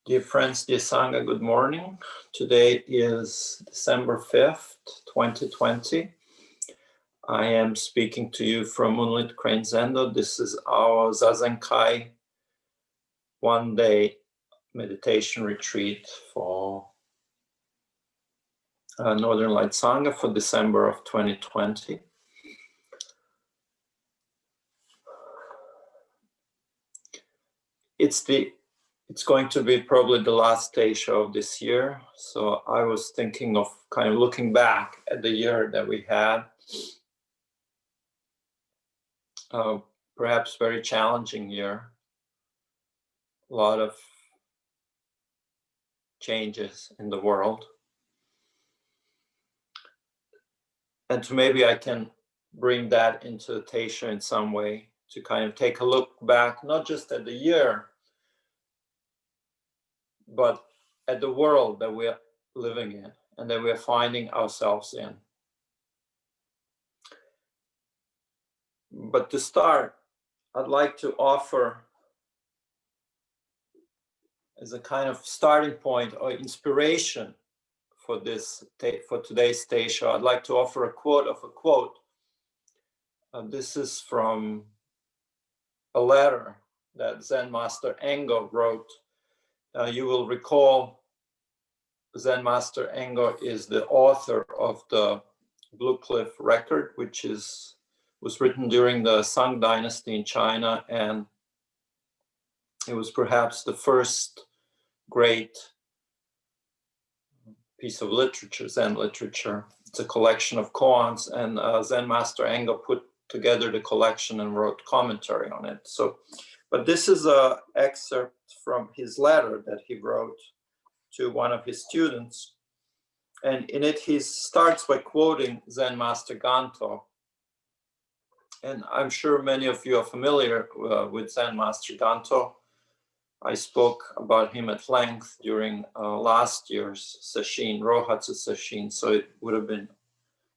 Dear friends, dear Sangha, good morning. Today is December 5th, 2020. I am speaking to you from Moonlit Crane Zendo. This is our zazenkai one-day meditation retreat for Northern Light Sangha for December of 2020. It's going to be probably the last Teisho of this year. So I was thinking of kind of looking back at the year that we had. Perhaps very challenging year. A lot of changes in the world. And maybe I can bring that into the Teisho in some way to kind of take a look back, not just at the year, but at the world that we are living in and that we are finding ourselves in. But to start, I'd like to offer as a kind of starting point or inspiration for today's Teisho, I'd like to offer a quote. This is from a letter that Zen Master Engo wrote. You will recall Zen Master Engo is the author of the Blue Cliff Record, which was written during the Song Dynasty in China, and it was perhaps the first great piece of literature, Zen literature. It's a collection of koans, and Zen Master Engo put together the collection and wrote commentary on it. But this is an excerpt from his letter that he wrote to one of his students. And in it, he starts by quoting Zen Master Ganto. And I'm sure many of you are familiar with Zen Master Ganto. I spoke about him at length during last year's session, Rohatsu session, so it would have been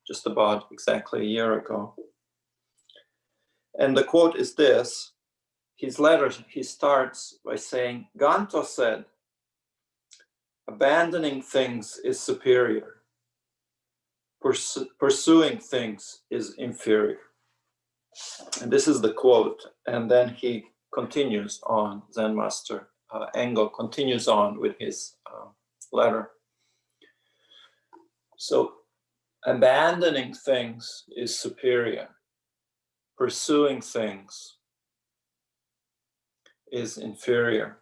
just about exactly a year ago. And the quote is this. His letter, he starts by saying, Ganto said, abandoning things is superior. Pursuing things is inferior. And this is the quote. And then he continues on, Zen Master Engo continues on with his letter. So, abandoning things is superior. Pursuing things is inferior.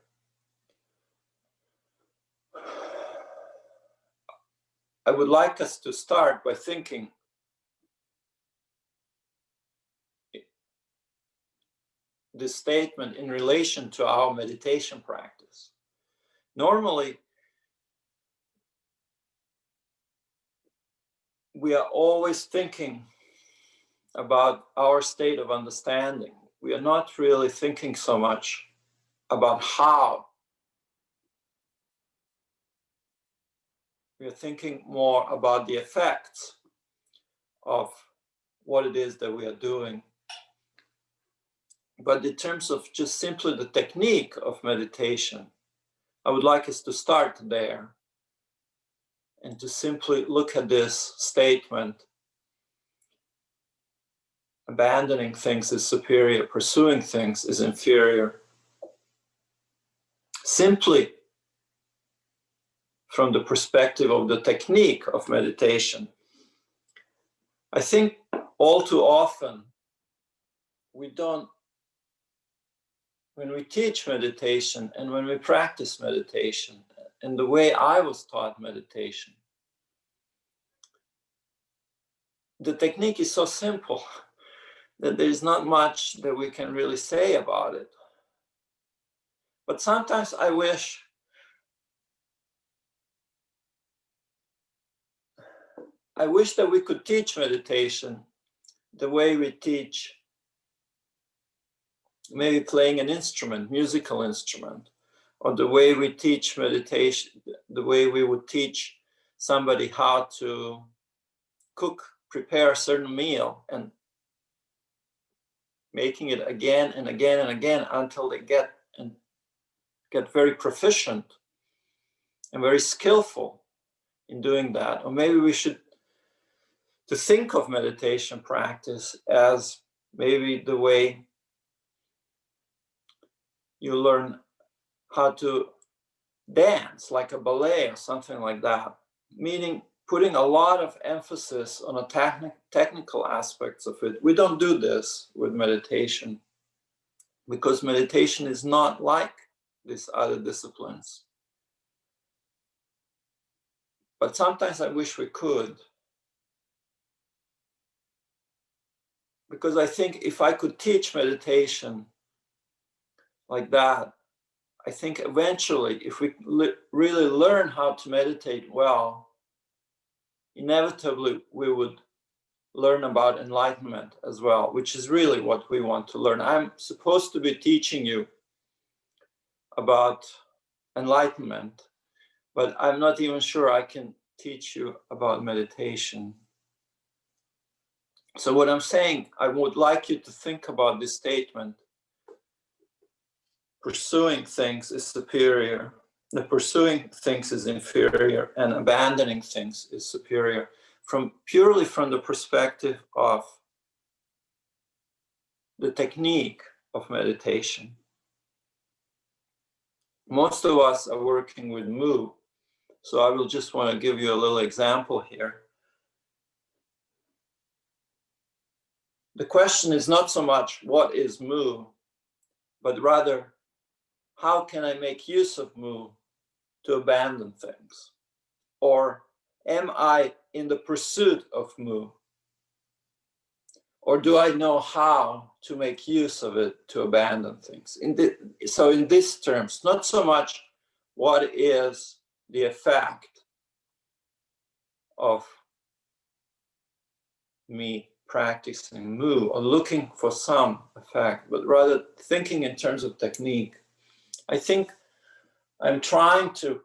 I would like us to start by thinking this statement in relation to our meditation practice. Normally, we are always thinking about our state of understanding. We are not really thinking so much about how. We are thinking more about the effects of what it is that we are doing. But in terms of just simply the technique of meditation, I would like us to start there and to simply look at this statement. Abandoning things is superior, pursuing things is inferior. Simply from the perspective of the technique of meditation. I think all too often when we teach meditation and when we practice meditation, and the way I was taught meditation, the technique is so simple that there's not much that we can really say about it. But sometimes I wish that we could teach meditation the way we teach maybe playing an instrument, musical instrument, or the way we teach meditation, the way we would teach somebody how to prepare a certain meal, and making it again and again and again until they get very proficient and very skillful in doing that. Or maybe we should to think of meditation practice as maybe the way you learn how to dance, like a ballet or something like that, meaning putting a lot of emphasis on the technical aspects of it. We don't do this with meditation because meditation is not like these other disciplines. But sometimes I wish we could, because I think if I could teach meditation like that, I think eventually, if we really learn how to meditate well, inevitably we would learn about enlightenment as well, which is really what we want to learn. I'm supposed to be teaching you about enlightenment, but I'm not even sure I can teach you about meditation. So what I'm saying, I would like you to think about this statement: pursuing things is superior, the pursuing things is inferior, and abandoning things is superior, purely from the perspective of the technique of meditation. Most of us are working with mu, so I will just want to give you a little example here. The question is not so much what is mu, but rather how can I make use of mu to abandon things? Or am I in the pursuit of mu? Or do I know how to make use of it to abandon things? So in these terms, not so much what is the effect of me practicing mu or looking for some effect, but rather thinking in terms of technique. I think I'm trying to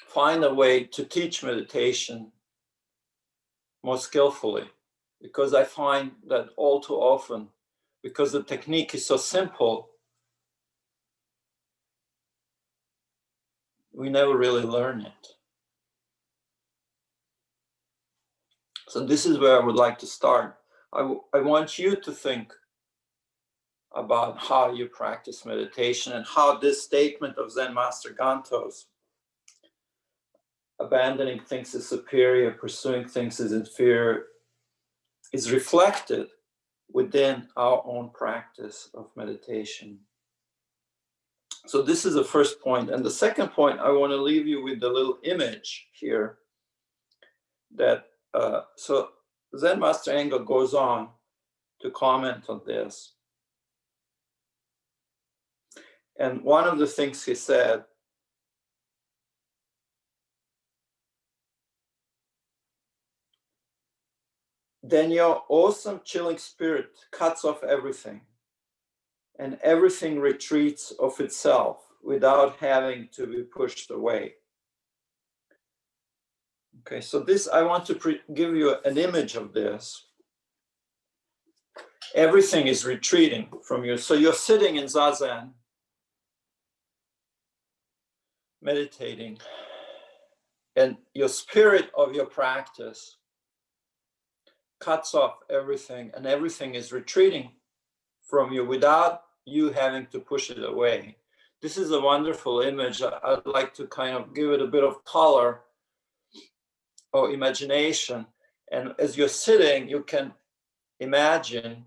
find a way to teach meditation more skillfully, because I find that all too often, because the technique is so simple, we never really learn it. So this is where I would like to start. I want you to think about how you practice meditation and how this statement of Zen Master Ganto's, abandoning things is superior, pursuing things is inferior, is reflected within our own practice of meditation. So this is the first point. And the second point, I want to leave you with the little image here that, so Zen Master Engo goes on to comment on this. And one of the things he said, then your awesome chilling spirit cuts off everything, and everything retreats of itself without having to be pushed away. Okay, so this, I want to give you an image of this. Everything is retreating from you. So you're sitting in zazen, meditating, and your spirit of your practice cuts off everything, and everything is retreating from you without you having to push it away. This is a wonderful image. I'd like to kind of give it a bit of color or imagination. And as you're sitting, you can imagine,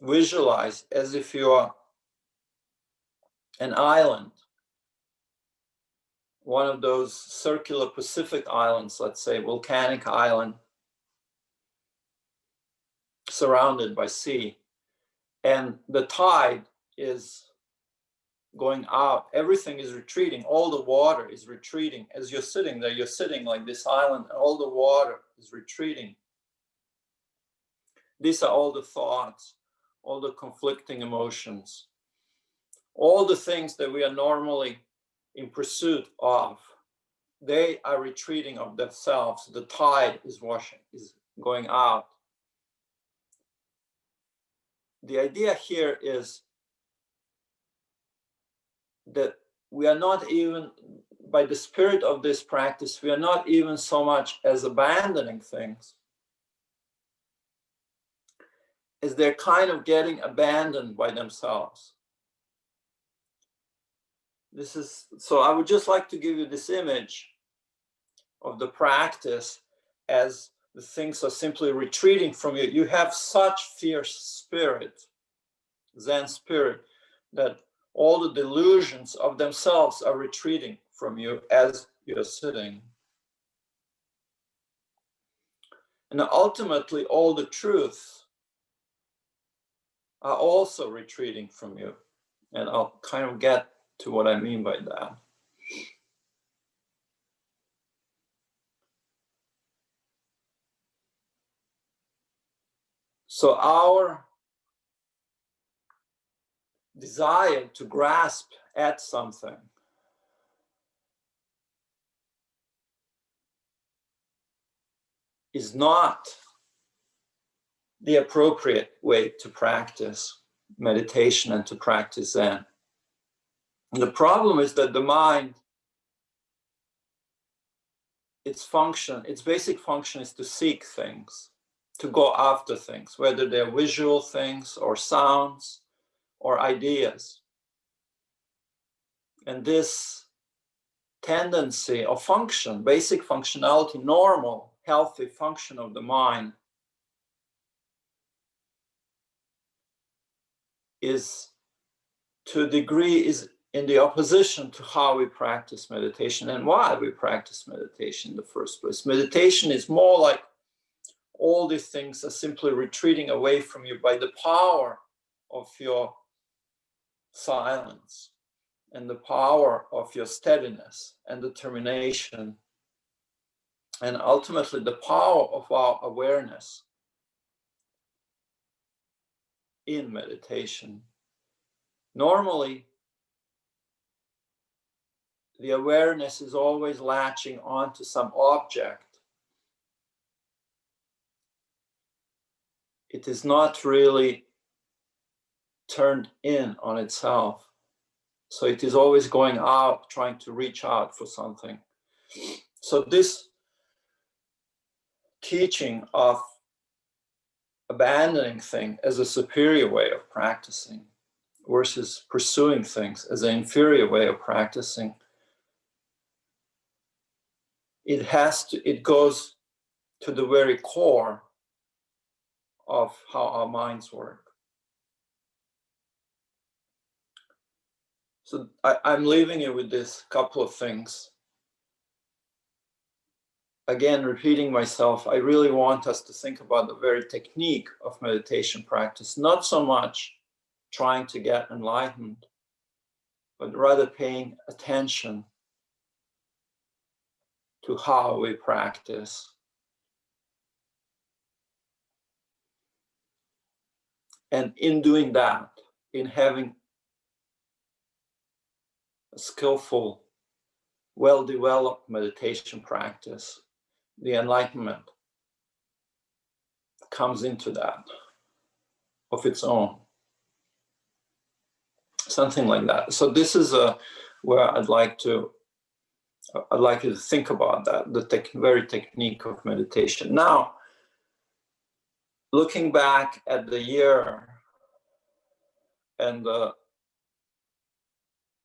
visualize as if you are an island, one of those circular Pacific islands, let's say, volcanic island, surrounded by sea. And the tide is going out. Everything is retreating. All the water is retreating. As you're sitting there, you're sitting like this island, and all the water is retreating. These are all the thoughts, all the conflicting emotions, all the things that we are normally in pursuit of. They are retreating of themselves. The tide is going out. The idea here is that we are not even, by the spirit of this practice, we are not even so much as abandoning things, as they're kind of getting abandoned by themselves. This is, so I would just like to give you this image of the practice as the things are simply retreating from you. You have such fierce spirit, Zen spirit, that all the delusions of themselves are retreating from you as you're sitting. And ultimately, all the truths are also retreating from you. And I'll kind of get to what I mean by that. So our desire to grasp at something is not the appropriate way to practice meditation and to practice Zen. And the problem is that the mind, its basic function is to seek things, to go after things, whether they're visual things or sounds or ideas. And this tendency of function, basic functionality, normal, healthy function of the mind is, to a degree, is in the opposition to how we practice meditation and why we practice meditation in the first place. Meditation is more like all these things are simply retreating away from you by the power of your silence and the power of your steadiness and determination, and ultimately the power of our awareness in meditation. Normally, the awareness is always latching onto some object. It is not really turned in on itself. So it is always going out, trying to reach out for something. So this teaching of abandoning things as a superior way of practicing versus pursuing things as an inferior way of practicing, it goes to the very core of how our minds work. So I'm leaving you with this couple of things. Again, repeating myself, I really want us to think about the very technique of meditation practice, not so much trying to get enlightened, but rather paying attention to how we practice. And in doing that, in having a skillful, well-developed meditation practice, the enlightenment comes into that of its own. Something like that. So this is where I'd like you to think about that, the very technique of meditation. Now, looking back at the year and the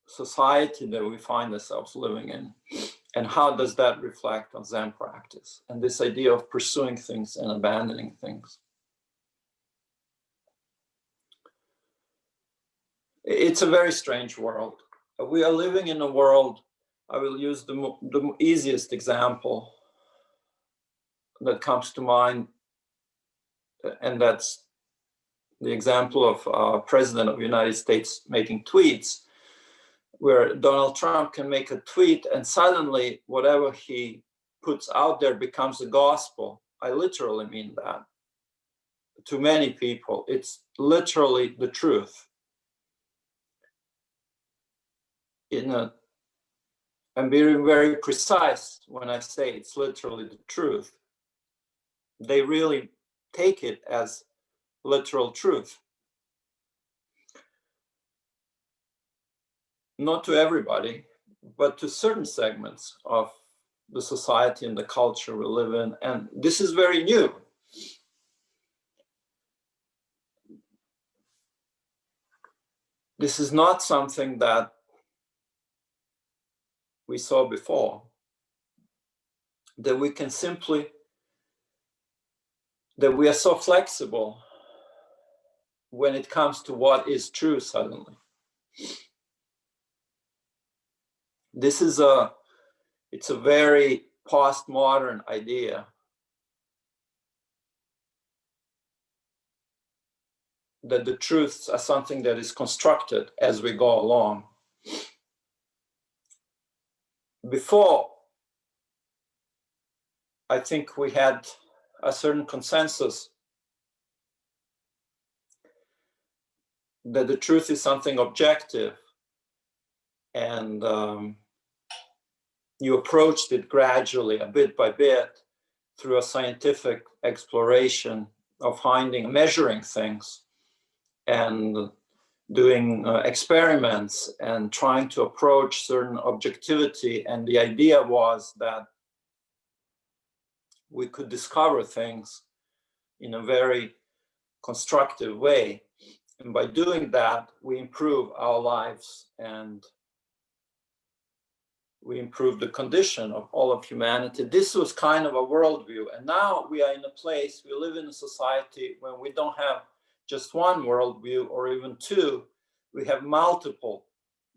society that we find ourselves living in, and how does that reflect on Zen practice and this idea of pursuing things and abandoning things? It's a very strange world. We are living in a world, I will use the easiest example that comes to mind, and that's the example of President of the United States making tweets, where Donald Trump can make a tweet and suddenly whatever he puts out there becomes a gospel. I literally mean that. To many people, it's literally the truth. I'm being very precise when I say it's literally the truth. They really take it as literal truth. not to everybody, but to certain segments of the society and the culture we live in. And this is very new. This is not something that we saw before, that we can simply, that we are so flexible when it comes to what is true suddenly. This is it's a very postmodern idea that the truths are something that is constructed as we go along. Before, I think we had a certain consensus that the truth is something objective, and you approached it gradually, a bit by bit, through a scientific exploration of finding, measuring things, and doing experiments and trying to approach certain objectivity. And the idea was that we could discover things in a very constructive way. And by doing that, we improve our lives and we improve the condition of all of humanity. This was kind of a worldview. And now we are in a place, we live in a society when we don't have just one worldview or even two, we have multiple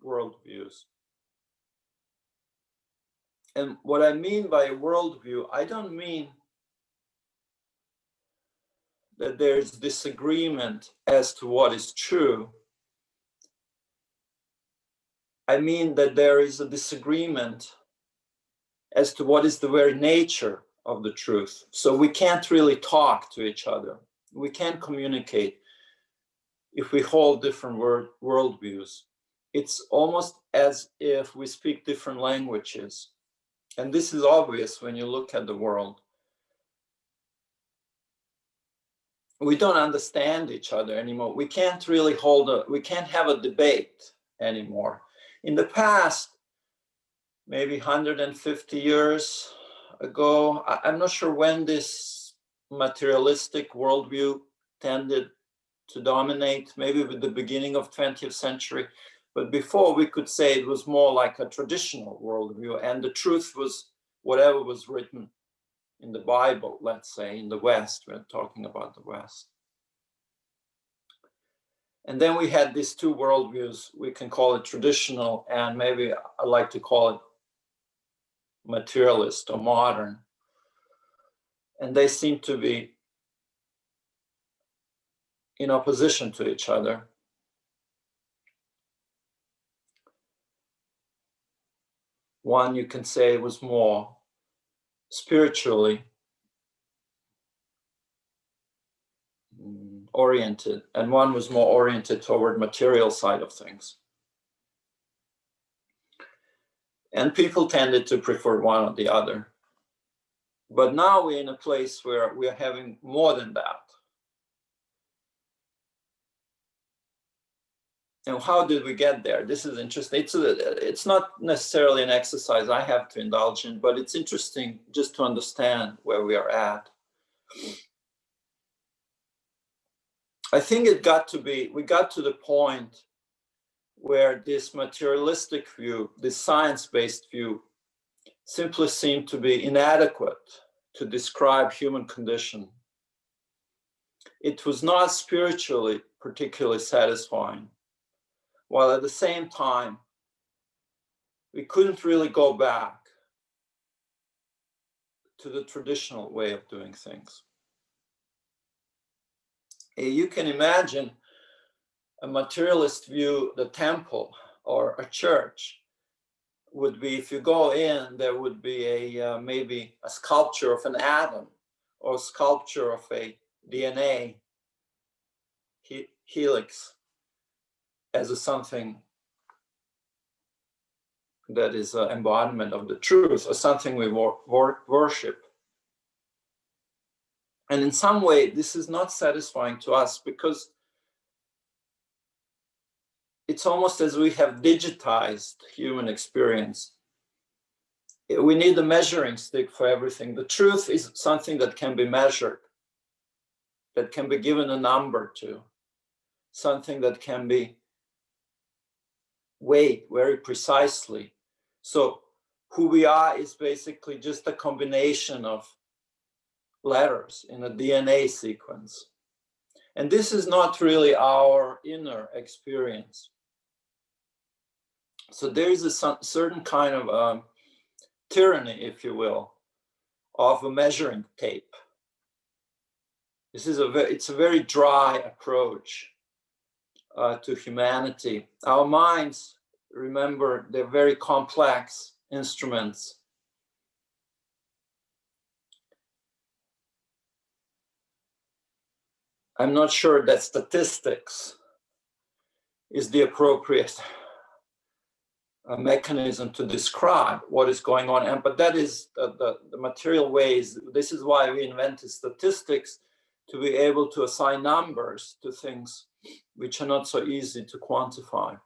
worldviews. And what I mean by a worldview, I don't mean that there's disagreement as to what is true. I mean that there is a disagreement as to what is the very nature of the truth. So we can't really talk to each other. We can't communicate if we hold different worldviews. It's almost as if we speak different languages. And this is obvious when you look at the world. We don't understand each other anymore. We can't really we can't have a debate anymore. In the past, maybe 150 years ago, I'm not sure when this materialistic worldview tended to dominate, maybe with the beginning of 20th century. But before, we could say it was more like a traditional worldview, and the truth was whatever was written in the Bible, let's say, in the West. We're talking about the West. And then we had these two worldviews. We can call it traditional, and maybe I like to call it materialist or modern. And they seem to be in opposition to each other. One, you can say, was more spiritually oriented, and one was more oriented toward material side of things. And people tended to prefer one or the other. But now we're in a place where we are having more than that. And how did we get there? This is interesting. It's not necessarily an exercise I have to indulge in, but it's interesting just to understand where we are at. I think we got to the point where this materialistic view, this science-based view, simply seemed to be inadequate to describe human condition. It was not spiritually particularly satisfying, while at the same time, we couldn't really go back to the traditional way of doing things. You can imagine a materialist view, the temple or a church would be, if you go in, there would be maybe a sculpture of an atom or a sculpture of a DNA helix as something that is an embodiment of the truth, or something we worship. And in some way, this is not satisfying to us, because it's almost as we have digitized human experience. We need a measuring stick for everything. The truth is something that can be measured, that can be given a number to, something that can be weighed very precisely. So who we are is basically just a combination of letters in a DNA sequence. And this is not really our inner experience. So there is a certain kind of tyranny, if you will, of a measuring tape. This is it's a very dry approach to humanity. Our minds, remember, they're very complex instruments. I'm not sure that statistics is the appropriate mechanism to describe what is going on. But that is the material ways. This is why we invented statistics, to be able to assign numbers to things which are not so easy to quantify.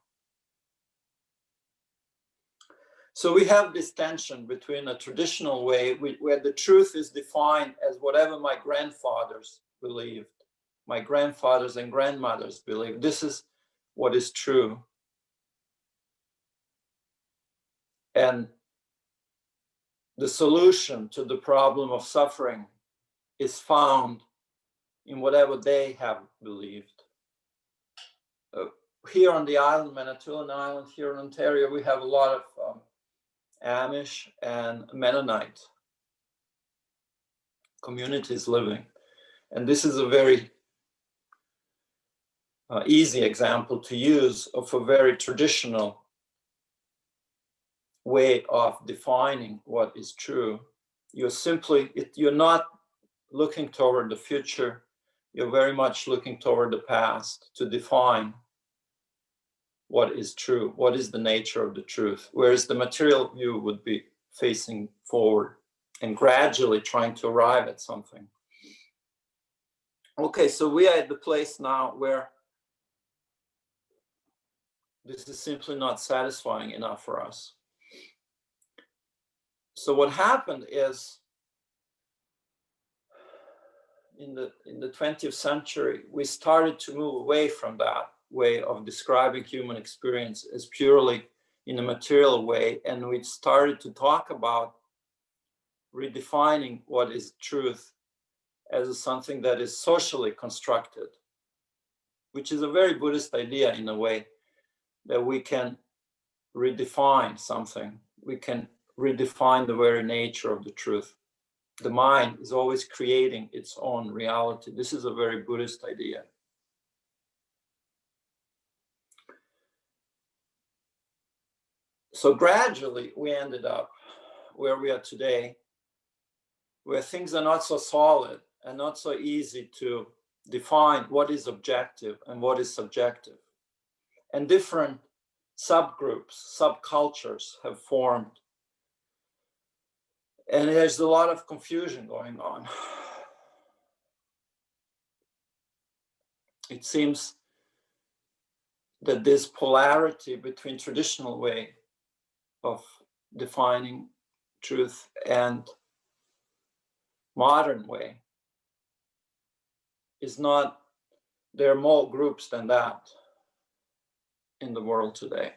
So we have this tension between a traditional way where the truth is defined as whatever my grandfathers believed, my grandfathers and grandmothers believed. This is what is true. And the solution to the problem of suffering is found in whatever they have believed. Here on the island, Manitoulin Island, here in Ontario, we have a lot of Amish and Mennonite communities living. And this is a very easy example to use of a very traditional way of defining what is true. You're not looking toward the future, you're very much looking toward the past to define what is true, what is the nature of the truth, whereas the material view would be facing forward and gradually trying to arrive at something. Okay, so we are at the place now where this is simply not satisfying enough for us. So what happened is, in the 20th century, we started to move away from that way of describing human experience as purely in a material way, and we started to talk about redefining what is truth as something that is socially constructed, which is a very Buddhist idea in a way, that we can redefine something. We can redefine the very nature of the truth. The mind is always creating its own reality. This is a very Buddhist idea. So gradually we ended up where we are today, where things are not so solid and not so easy to define what is objective and what is subjective. And different subgroups, subcultures have formed. And there's a lot of confusion going on. It seems that this polarity between traditional way of defining truth and modern way is not, there are more groups than that in the world today.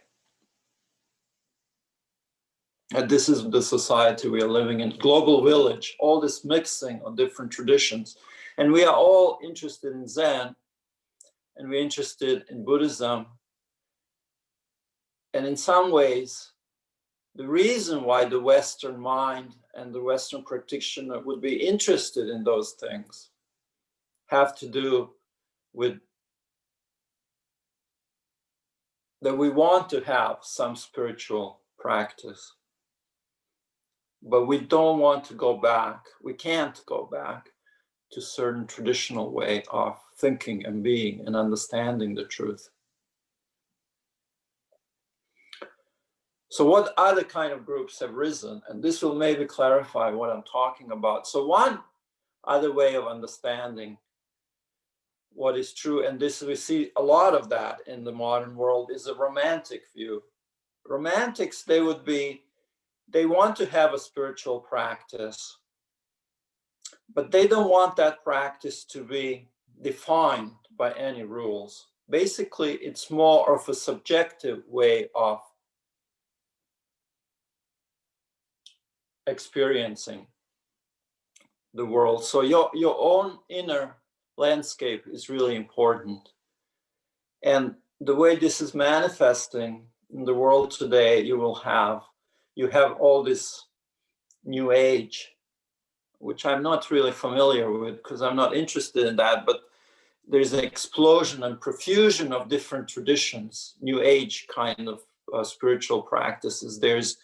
And this is the society we are living in, global village, all this mixing of different traditions. And we are all interested in Zen, and we're interested in Buddhism. And in some ways, the reason why the Western mind and the Western practitioner would be interested in those things have to do with that we want to have some spiritual practice, but we don't want to go back. We can't go back to certain traditional way of thinking and being and understanding the truth. So what other kind of groups have risen? And this will maybe clarify what I'm talking about. So one other way of understanding what is true, and this we see a lot of that in the modern world, is a romantic view. Romantics, they want to have a spiritual practice, but they don't want that practice to be defined by any rules. Basically, it's more of a subjective way of experiencing the world. So your own inner landscape is really important. And the way this is manifesting in the world today, you have all this new age, which I'm not really familiar with because I'm not interested in that, but there's an explosion and profusion of different traditions, new age kind of spiritual practices. There's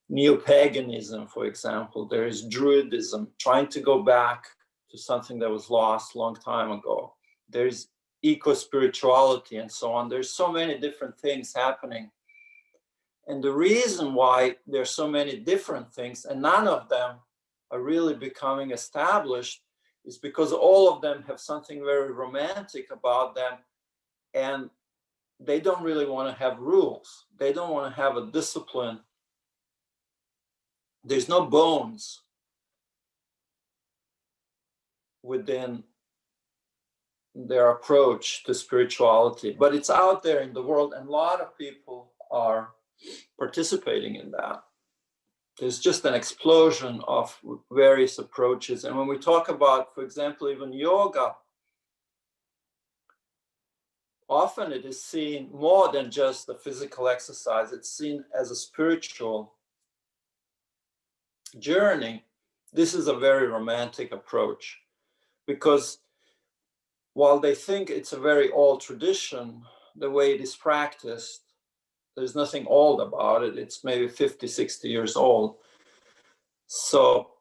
neo-paganism, for example. There's druidism, trying to go back to something that was lost a long time ago. There's eco-spirituality and so on. There's so many different things happening. And the reason why there's so many different things and none of them are really becoming established is because all of them have something very romantic about them, and they don't really want to have rules. They don't want to have a discipline. There's no bones within their approach to spirituality, but it's out there in the world, and a lot of people are participating in that. There's just an explosion of various approaches. And when we talk about, for example, even yoga, often it is seen more than just a physical exercise. It's seen as a spiritual journey. This is a very romantic approach, because while they think it's a very old tradition, the way it is practiced, there's nothing old about it. It's maybe 50, 60 years old. So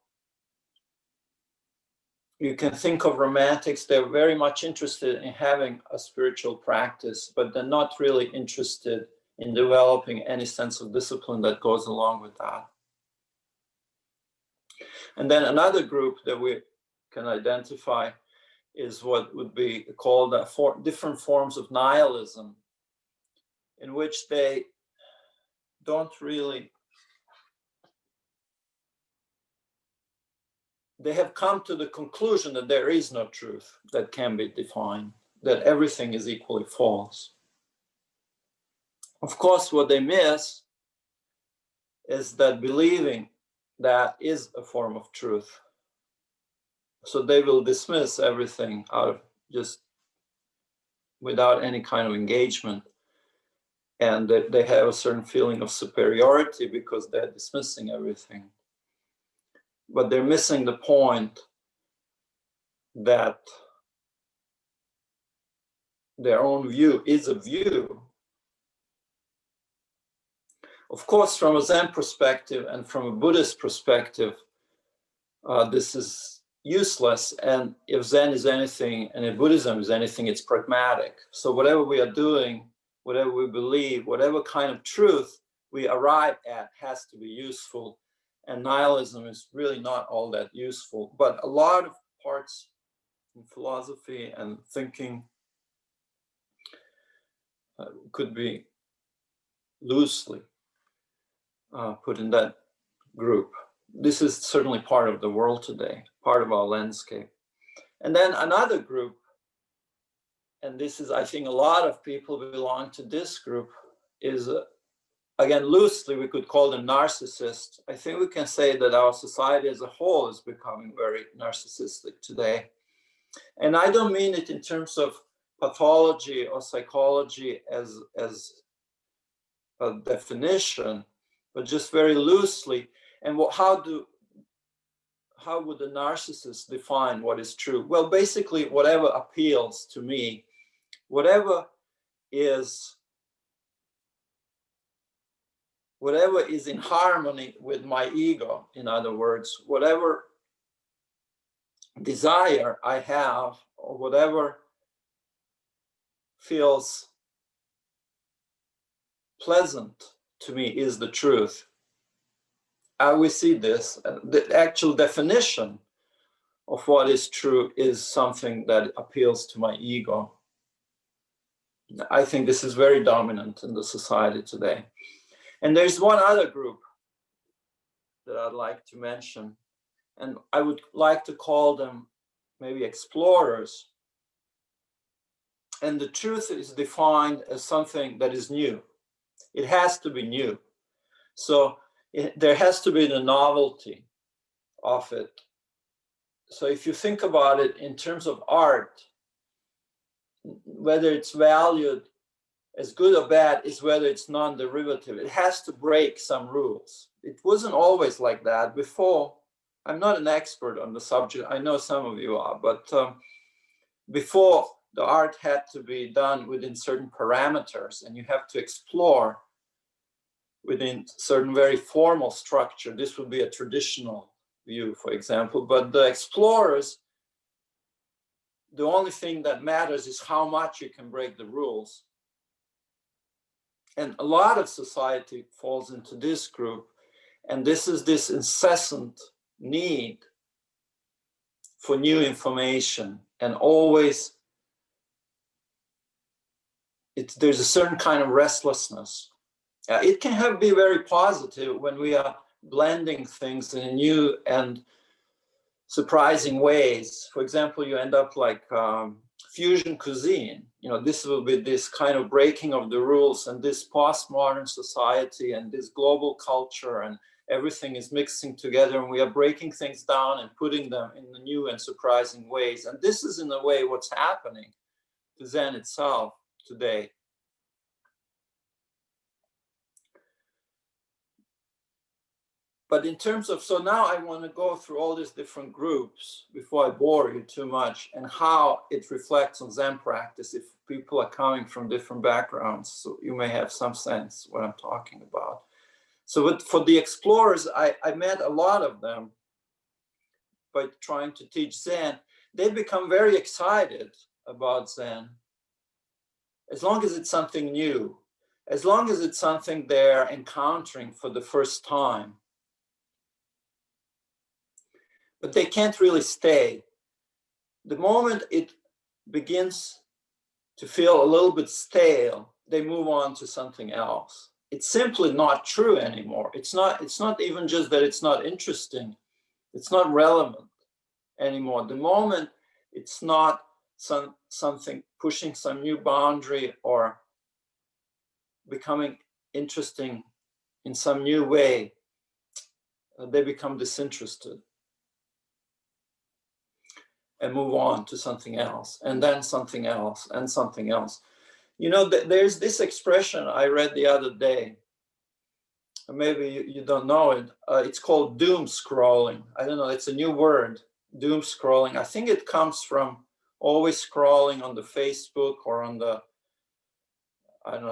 you can think of romantics, they're very much interested in having a spiritual practice, but they're not really interested in developing any sense of discipline that goes along with that. And then another group that we can identify is what would be called different forms of nihilism, in which they don't really, they have come to the conclusion that there is no truth that can be defined, that everything is equally false. Of course, what they miss is that believing that is a form of truth. So they will dismiss everything out of just without any kind of engagement. And they have a certain feeling of superiority because they're dismissing everything. But they're missing the point that their own view is a view. Of course, from a Zen perspective and from a Buddhist perspective, this is useless. And if Zen is anything, and if Buddhism is anything, it's pragmatic. So whatever we are doing, whatever we believe, whatever kind of truth we arrive at has to be useful. And nihilism is really not all that useful. But a lot of parts in philosophy and thinking could be loosely put in that group. This is certainly part of the world today, part of our landscape. And then another group, and this is, I think a lot of people belong to this group, is again, loosely, we could call them narcissists. I think we can say that our society as a whole is becoming very narcissistic today. And I don't mean it in terms of pathology or psychology as a definition, but just very loosely. And how would the narcissist define what is true? Well, basically, whatever appeals to me, whatever is in harmony with my ego, in other words, whatever desire I have, or whatever feels pleasant to me is the truth. We see this, the actual definition of what is true is something that appeals to my ego. I think this is very dominant in the society today. And there's one other group that I'd like to mention, and I would like to call them maybe explorers. And the truth is defined as something that is new. It has to be new. So there has to be the novelty of it. So if you think about it in terms of art, whether it's valued as good or bad is whether it's non-derivative. It has to break some rules. It wasn't always like that before. I'm not an expert on the subject. I know some of you are, but before, the art had to be done within certain parameters, and you have to explore within certain very formal structure. This would be a traditional view, for example, but the explorers, the only thing that matters is how much you can break the rules. And a lot of society falls into this group, and this is this incessant need for new information, and always there's a certain kind of restlessness. It can be very positive when we are blending things in new and surprising ways. For example, you end up like fusion cuisine. This will be this kind of breaking of the rules, and this postmodern society and this global culture, and everything is mixing together, and we are breaking things down and putting them in the new and surprising ways. And this is in a way what's happening to Zen itself today. But in terms of, so now I want to go through all these different groups before I bore you too much, and how it reflects on Zen practice if people are coming from different backgrounds. So you may have some sense what I'm talking about. So for the explorers, I met a lot of them by trying to teach Zen. They become very excited about Zen, as long as it's something new, as long as it's something they're encountering for the first time. But they can't really stay. The moment it begins to feel a little bit stale, they move on to something else. It's simply not true anymore. It's not even just that it's not interesting. It's not relevant anymore. The moment it's not something pushing some new boundary or becoming interesting in some new way, they become disinterested and move on to something else, and then something else, and something else. There's this expression I read the other day. Maybe you don't know it. It's called doom scrolling. I don't know, it's a new word, doom scrolling. I think it comes from always scrolling on the Facebook or on the,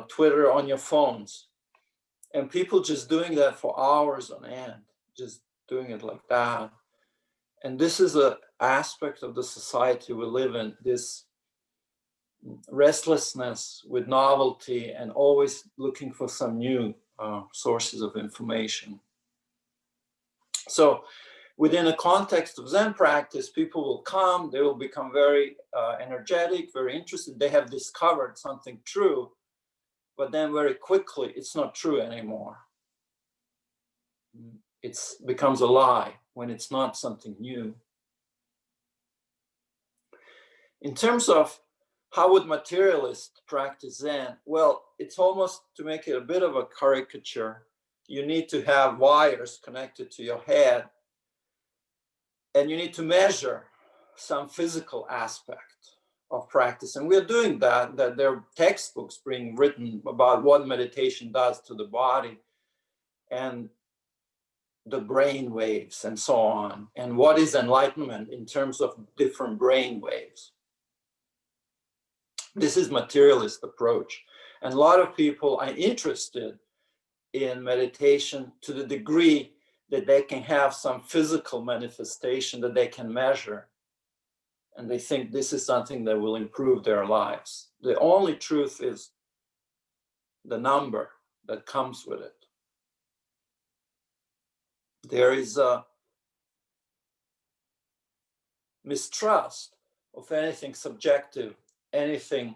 Twitter on your phones. And people just doing that for hours on end, just doing it like that. And this is an aspect of the society we live in, this restlessness with novelty and always looking for some new sources of information. So within a context of Zen practice, people will come, they will become very energetic, very interested. They have discovered something true, but then very quickly, it's not true anymore. It becomes a lie when it's not something new. In terms of how would materialists practice Zen? Well, it's almost, to make it a bit of a caricature, you need to have wires connected to your head, and you need to measure some physical aspect of practice. And we're doing that there are textbooks being written about what meditation does to the body and the brain waves and so on, and what is enlightenment in terms of different brain waves. This is materialist approach. And a lot of people are interested in meditation to the degree that they can have some physical manifestation that they can measure. And they think this is something that will improve their lives. The only truth is the number that comes with it. There is mistrust of anything subjective, anything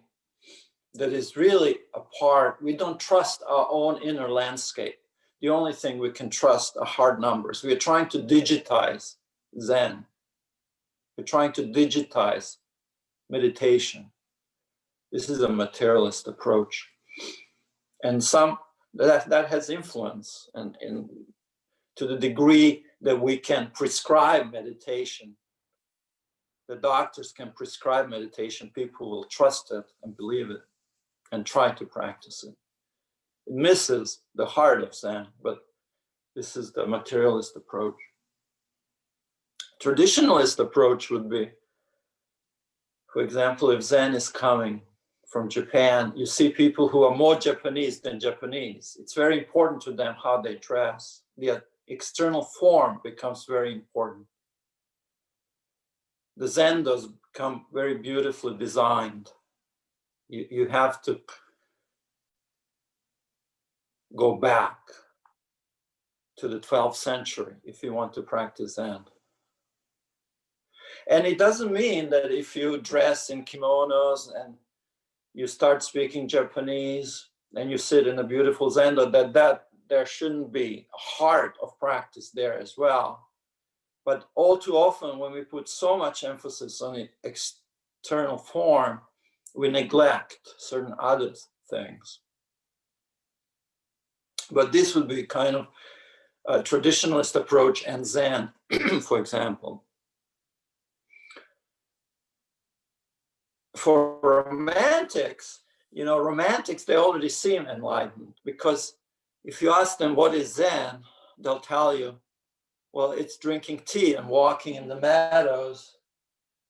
that is really a part. We don't trust our own inner landscape. The only thing we can trust are hard numbers. We are trying to digitize Zen. We're trying to digitize meditation. This is a materialist approach. And that has influence, and to the degree that we can prescribe meditation, the doctors can prescribe meditation, people will trust it and believe it and try to practice it. It misses the heart of Zen, but this is the materialist approach. Traditionalist approach would be, for example, if Zen is coming from Japan, you see people who are more Japanese than Japanese. It's very important to them how they dress. The external form becomes very important. The zendos become very beautifully designed. You have to go back to the 12th century if you want to practice Zen. And it doesn't mean that if you dress in kimonos and you start speaking Japanese and you sit in a beautiful zendo, that there shouldn't be a heart of practice there as well. But all too often, when we put so much emphasis on the external form, we neglect certain other things. But this would be kind of a traditionalist approach and Zen, for example. For romantics, romantics, they already seem enlightened, because if you ask them what is Zen, they'll tell you, well, it's drinking tea and walking in the meadows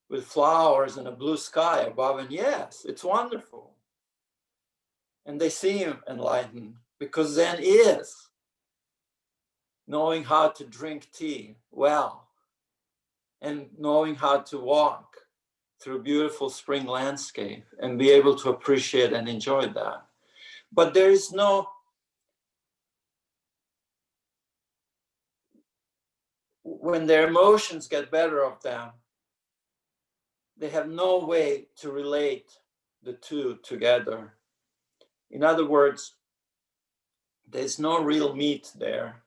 with flowers and a blue sky above. And yes, it's wonderful. And they seem enlightened, because Zen is knowing how to drink tea well and knowing how to walk through beautiful spring landscape and be able to appreciate and enjoy that. But there is no, when their emotions get better of them, they have no way to relate the two together. In other words, there's no real meat there.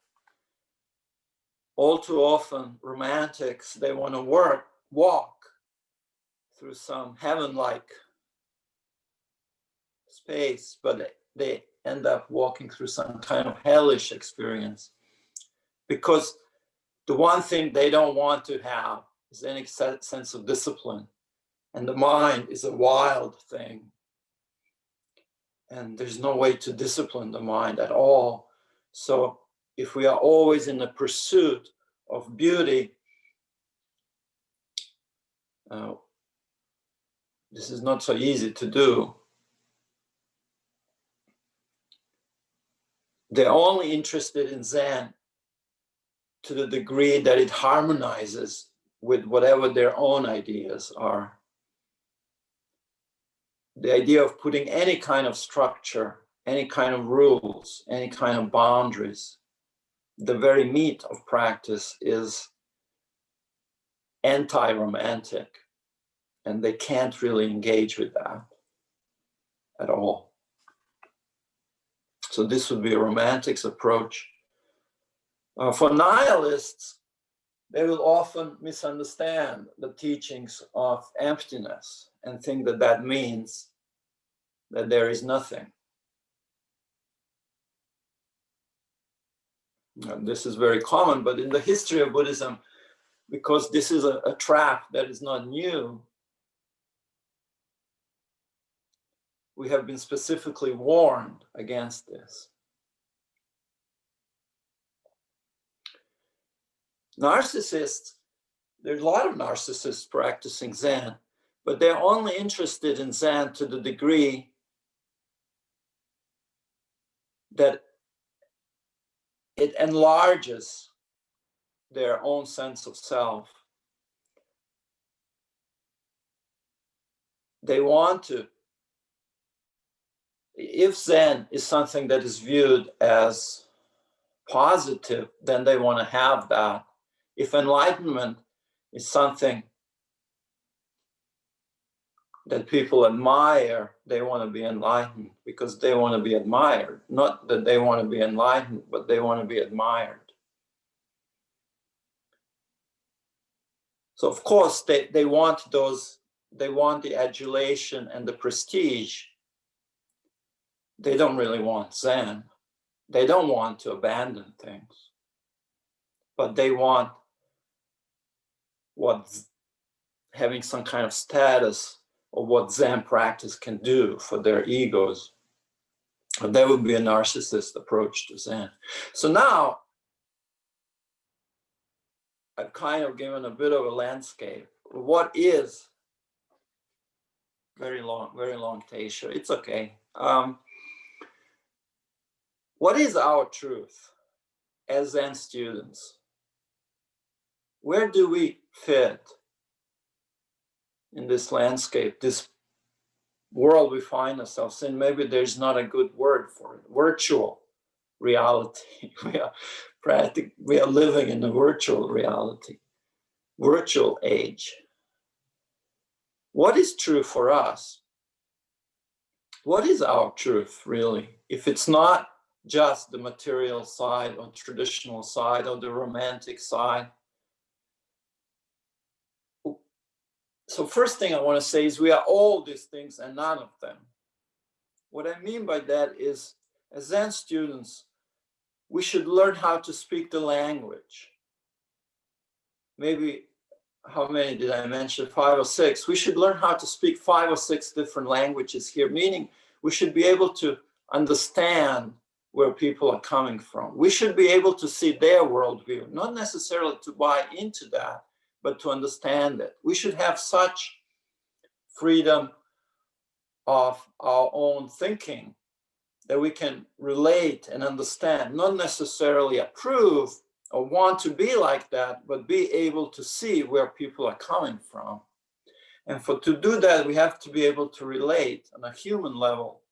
All too often, romantics, they want to walk through some heaven-like space, but they end up walking through some kind of hellish experience, because the one thing they don't want to have is any sense of discipline. And the mind is a wild thing. And there's no way to discipline the mind at all. So if we are always in the pursuit of beauty, this is not so easy to do. They're only interested in Zen to the degree that it harmonizes with whatever their own ideas are. The idea of putting any kind of structure, any kind of rules, any kind of boundaries, the very meat of practice is anti-romantic, and they can't really engage with that at all. So this would be a romantics approach. For nihilists, they will often misunderstand the teachings of emptiness and think that that means that there is nothing. This is very common, but in the history of Buddhism, because this is a trap that is not new, we have been specifically warned against this. Narcissists, there's a lot of narcissists practicing Zen, but they're only interested in Zen to the degree that it enlarges their own sense of self. They want to, if Zen is something that is viewed as positive, then they want to have that. If enlightenment is something that people admire, they want to be enlightened because they want to be admired. Not that they want to be enlightened, but they want to be admired. So of course they want the adulation and the prestige. They don't really want Zen. They don't want to abandon things, but they want what having some kind of status or what Zen practice can do for their egos. And that would be a narcissist approach to Zen. So now I've kind of given a bit of a landscape. What is very long Teisho? It's okay. What is our truth as Zen students? Where do we fit in this landscape, this world we find ourselves in? Maybe there's not a good word for it. Virtual reality. We are living in a virtual reality, virtual age. What is true for us? What is our truth, really? If it's not just the material side or traditional side or the romantic side. So first thing I want to say is we are all these things and none of them. What I mean by that is, as Zen students, we should learn how to speak the language. Maybe, how many did I mention? 5 or 6. We should learn how to speak 5 or 6 different languages here, meaning we should be able to understand where people are coming from. We should be able to see their worldview, not necessarily to buy into that, but to understand it. We should have such freedom of our own thinking that we can relate and understand, not necessarily approve or want to be like that, but be able to see where people are coming from. And to do that, we have to be able to relate on a human level.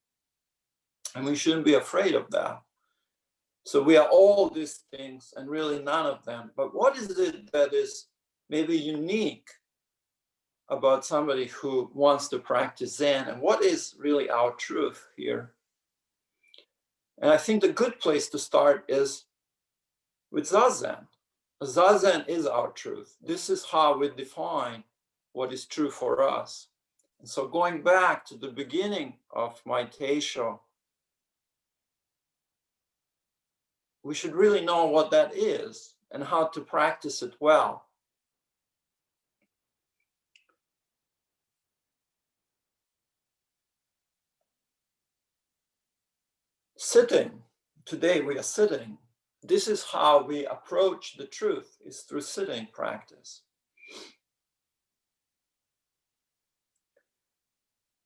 And we shouldn't be afraid of that. So we are all these things and really none of them. But what is it that is maybe unique about somebody who wants to practice Zen? And what is really our truth here? And I think the good place to start is with Zazen. Zazen is our truth. This is how we define what is true for us. And so going back to the beginning of my Teisho, we should really know what that is and how to practice it well. Sitting, today we are sitting. This is how we approach the truth, is through sitting practice.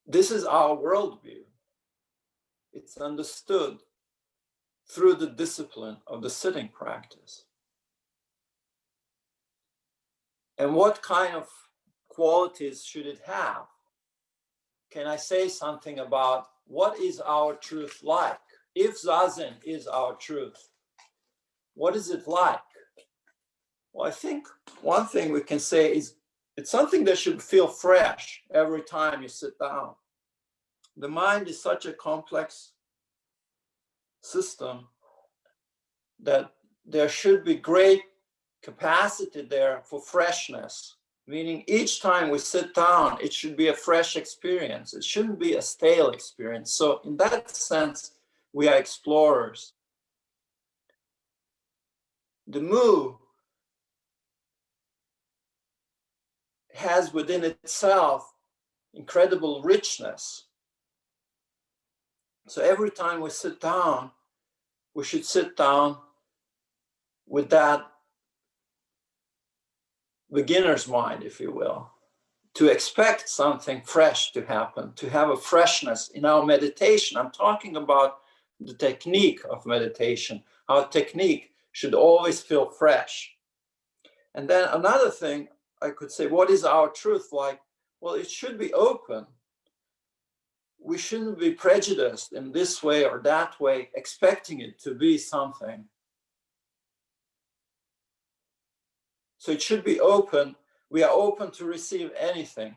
This is our worldview. It's understood through the discipline of the sitting practice. And what kind of qualities should it have? Can I say something about what is our truth like? If Zazen is our truth, what is it like? Well, I think one thing we can say is it's something that should feel fresh every time you sit down. The mind is such a complex system that there should be great capacity there for freshness, meaning each time we sit down, it should be a fresh experience. It shouldn't be a stale experience. So in that sense, we are explorers. The Mu has within itself incredible richness. So every time we sit down, we should sit down with that beginner's mind, if you will, to expect something fresh to happen, to have a freshness in our meditation. I'm talking about the technique of meditation. Our technique should always feel fresh. And then another thing I could say, what is our truth like? Well, it should be open. We shouldn't be prejudiced in this way or that way, expecting it to be something. So it should be open. We are open to receive anything.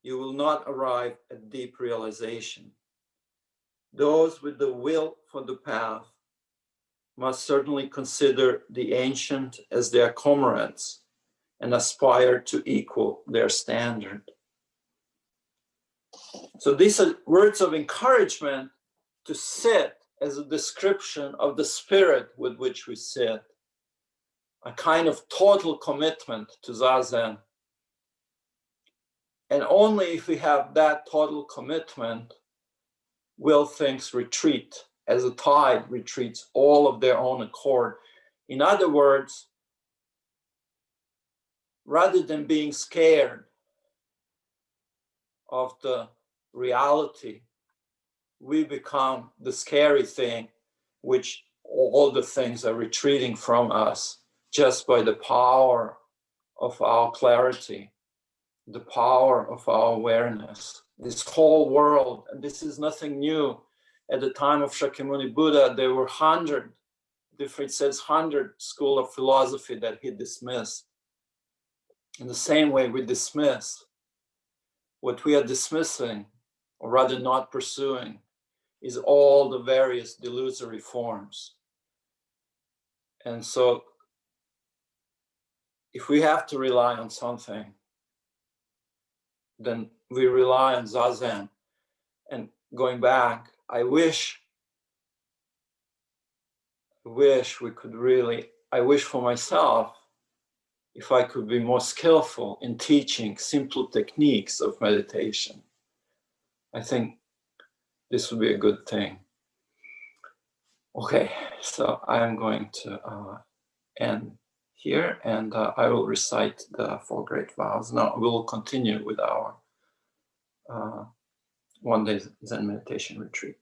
you will not arrive at deep realization. Those with the will for the path must certainly consider the ancient as their comrades and aspire to equal their standard. So these are words of encouragement to sit as a description of the spirit with which we sit, a kind of total commitment to Zazen. And only if we have that total commitment will things retreat, as a tide retreats all of their own accord. In other words, rather than being scared of the reality, we become the scary thing, which all the things are retreating from us just by the power of our clarity, the power of our awareness. This whole world, and this is nothing new. At the time of Shakyamuni Buddha, there were 100 school of philosophy that he dismissed. In the same way we dismiss, what we are dismissing, or rather not pursuing, is all the various delusory forms. And so if we have to rely on something, then we rely on Zazen. And going back, I wish we could really, I wish for myself, if I could be more skillful in teaching simple techniques of meditation. I think this would be a good thing. Okay, so I'm going to end here, and I will recite the 4 great vows. Now we will continue with our one-day Zen meditation retreat.